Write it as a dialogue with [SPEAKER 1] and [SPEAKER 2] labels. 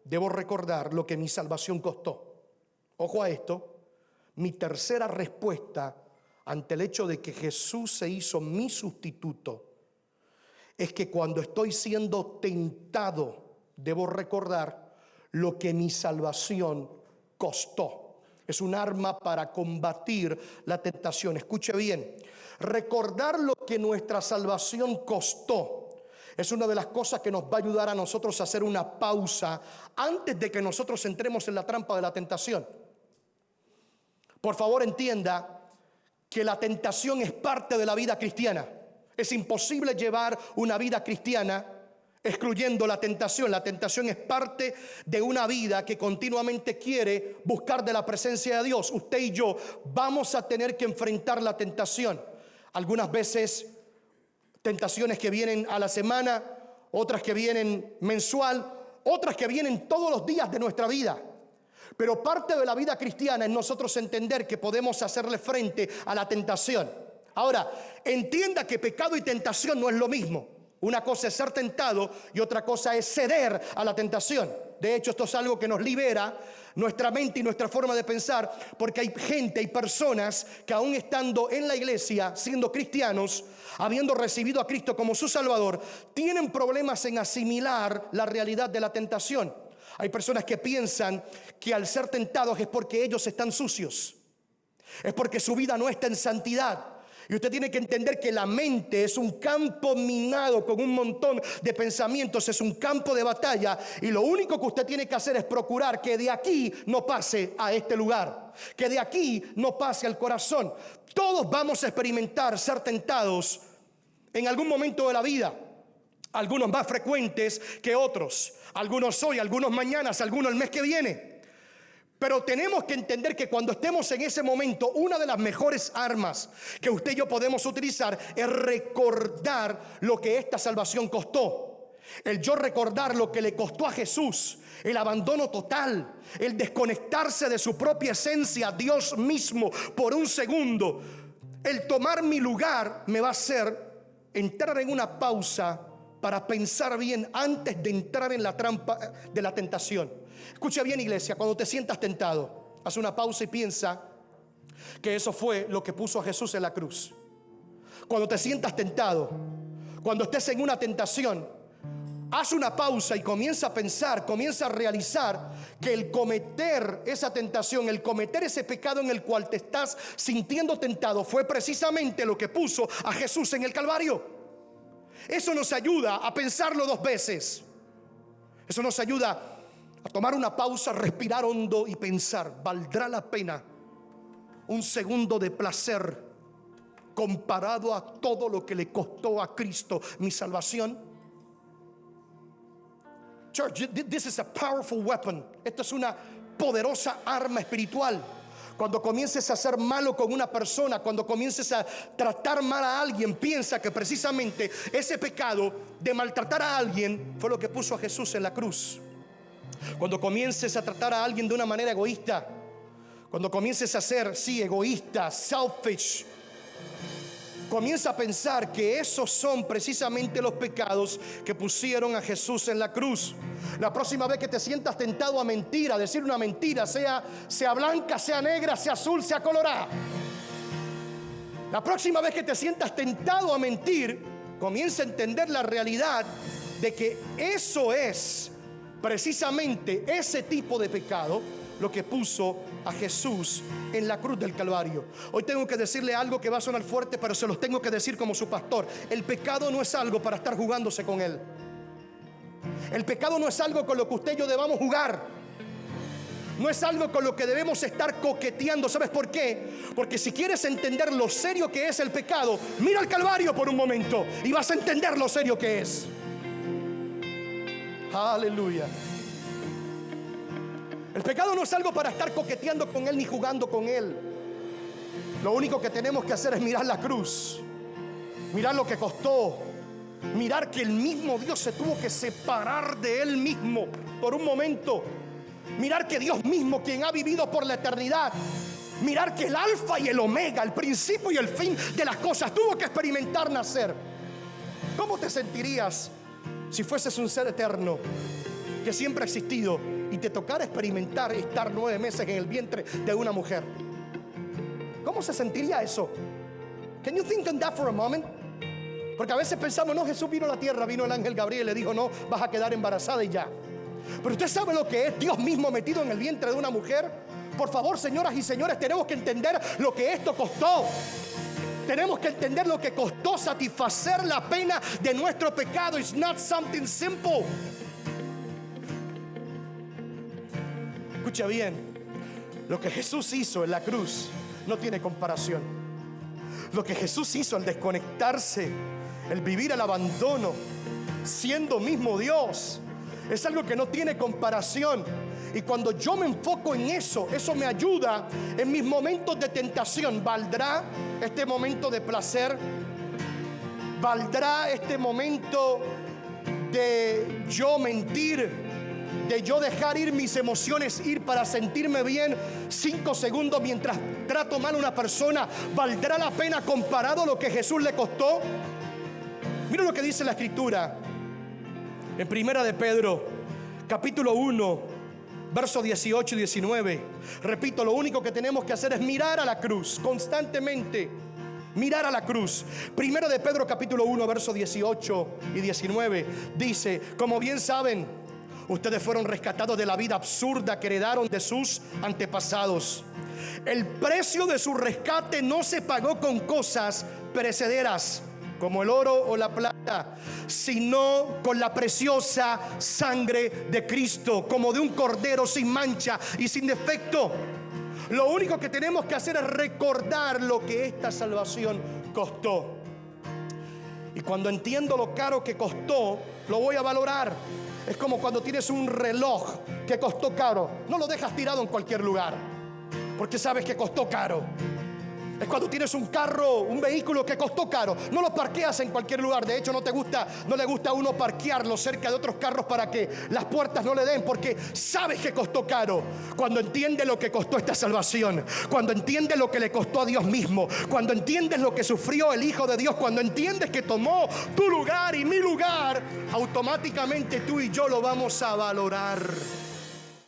[SPEAKER 1] debo recordar lo que mi salvación costó. Ojo a esto. Mi tercera respuesta ante el hecho de que Jesús se hizo mi sustituto es que cuando estoy siendo tentado, debo recordar lo que mi salvación costó. Es un arma para combatir la tentación. Escuche bien, recordar lo que nuestra salvación costó es una de las cosas que nos va a ayudar a nosotros a hacer una pausa antes de que nosotros entremos en la trampa de la tentación. Por favor, entienda que la tentación es parte de la vida cristiana. Es imposible llevar una vida cristiana excluyendo la tentación. La tentación es parte de una vida que continuamente quiere buscar de la presencia de Dios. Usted y yo vamos a tener que enfrentar la tentación. Algunas veces tentaciones que vienen a la semana, otras que vienen mensual, otras que vienen todos los días de nuestra vida. Pero parte de la vida cristiana es nosotros entender que podemos hacerle frente a la tentación. Ahora, entienda que pecado y tentación no es lo mismo. Una cosa es ser tentado y otra cosa es ceder a la tentación. De hecho, esto es algo que nos libera nuestra mente y nuestra forma de pensar, porque hay gente, hay personas que aún estando en la iglesia, siendo cristianos, habiendo recibido a Cristo como su Salvador, tienen problemas en asimilar la realidad de la tentación. Hay personas que piensan que al ser tentados es porque ellos están sucios, es porque su vida no está en santidad. Y usted tiene que entender que la mente es un campo minado con un montón de pensamientos, es un campo de batalla, y lo único que usted tiene que hacer es procurar que de aquí no pase a este lugar, que de aquí no pase al corazón. Todos vamos a experimentar ser tentados en algún momento de la vida. Algunos más frecuentes que otros, algunos hoy, algunos mañana, algunos el mes que viene. Pero tenemos que entender que cuando estemos en ese momento, una de las mejores armas que usted y yo podemos utilizar es recordar lo que esta salvación costó. El yo recordar lo que le costó a Jesús, el abandono total, el desconectarse de su propia esencia, Dios mismo, por un segundo. El tomar mi lugar me va a hacer entrar en una pausa para pensar bien antes de entrar en la trampa de la tentación. Escucha bien, iglesia, cuando te sientas tentado, haz una pausa y piensa que eso fue lo que puso a Jesús en la cruz. Cuando te sientas tentado, cuando estés en una tentación, haz una pausa y comienza a pensar, comienza a realizar que el cometer esa tentación, el cometer ese pecado en el cual te estás sintiendo tentado, fue precisamente lo que puso a Jesús en el Calvario. Eso nos ayuda a pensarlo dos veces. Eso nos ayuda a tomar una pausa, respirar hondo y pensar, ¿valdrá la pena un segundo de placer comparado a todo lo que le costó a Cristo mi salvación? Church, this is a powerful weapon. Esto es una poderosa arma espiritual. Cuando comiences a ser malo con una persona, cuando comiences a tratar mal a alguien, piensa que precisamente ese pecado de maltratar a alguien fue lo que puso a Jesús en la cruz. Cuando comiences a tratar a alguien de una manera egoísta, cuando comiences a ser, egoísta, selfish, comienza a pensar que esos son precisamente los pecados que pusieron a Jesús en la cruz. La próxima vez que te sientas tentado a mentir, a decir una mentira, sea blanca, sea negra, sea azul, sea colorada, la próxima vez que te sientas tentado a mentir, comienza a entender la realidad de que eso es precisamente ese tipo de pecado lo que puso a Jesús en la cruz del Calvario. Hoy tengo que decirle algo que va a sonar fuerte, pero se los tengo que decir como su pastor. El pecado no es algo para estar jugándose con él. El pecado no es algo con lo que usted y yo debamos jugar. No es algo con lo que debemos estar coqueteando. ¿Sabes por qué? Porque si quieres entender lo serio que es el pecado, mira al Calvario por un momento y vas a entender lo serio que es. Aleluya. El pecado no es algo para estar coqueteando con él ni jugando con él. Lo único que tenemos que hacer es mirar la cruz, mirar lo que costó, mirar que el mismo Dios se tuvo que separar de él mismo por un momento, mirar que Dios mismo, quien ha vivido por la eternidad, mirar que el alfa y el omega, el principio y el fin de las cosas, tuvo que experimentar nacer. ¿Cómo te sentirías si fueses un ser eterno que siempre ha existido y te tocara experimentar estar 9 meses en el vientre de una mujer, ¿cómo se sentiría eso? Can you think on that for a moment? Porque a veces pensamos, no, Jesús vino a la tierra, vino el ángel Gabriel y le dijo, no, vas a quedar embarazada y ya. Pero usted sabe lo que es Dios mismo metido en el vientre de una mujer. Por favor, señoras y señores, tenemos que entender lo que esto costó. Tenemos que entender lo que costó satisfacer la pena de nuestro pecado. It's not something simple. Escucha bien, lo que Jesús hizo en la cruz no tiene comparación. Lo que Jesús hizo al desconectarse, el vivir el abandono, siendo mismo Dios, es algo que no tiene comparación. Y cuando yo me enfoco en eso, eso me ayuda en mis momentos de tentación. ¿Valdrá este momento de placer? ¿Valdrá este momento de yo mentir? De yo dejar ir mis emociones ir para sentirme bien 5 segundos mientras trato mal a una persona. ¿Valdrá la pena comparado a lo que Jesús le costó? Mira lo que dice la Escritura en Primera de Pedro, capítulo 1, versos 18 y 19. Repito, lo único que tenemos que hacer es mirar a la cruz constantemente. Mirar a la cruz. Primera de Pedro, capítulo 1, versos 18 y 19. Dice, como bien saben, ustedes fueron rescatados de la vida absurda que heredaron de sus antepasados. El precio de su rescate no se pagó con cosas perecederas, como el oro o la plata, sino con la preciosa sangre de Cristo, como de un cordero sin mancha y sin defecto. Lo único que tenemos que hacer es recordar lo que esta salvación costó. Y cuando entiendo lo caro que costó, lo voy a valorar. Es como cuando tienes un reloj que costó caro. No lo dejas tirado en cualquier lugar, porque sabes que costó caro. Es cuando tienes un carro, un vehículo que costó caro. No lo parqueas en cualquier lugar. De hecho, no le gusta a uno parquearlo cerca de otros carros para que las puertas no le den, porque sabes que costó caro. Cuando entiendes lo que costó esta salvación, cuando entiendes lo que le costó a Dios mismo, cuando entiendes lo que sufrió el Hijo de Dios, cuando entiendes que tomó tu lugar y mi lugar, automáticamente tú y yo lo vamos a valorar.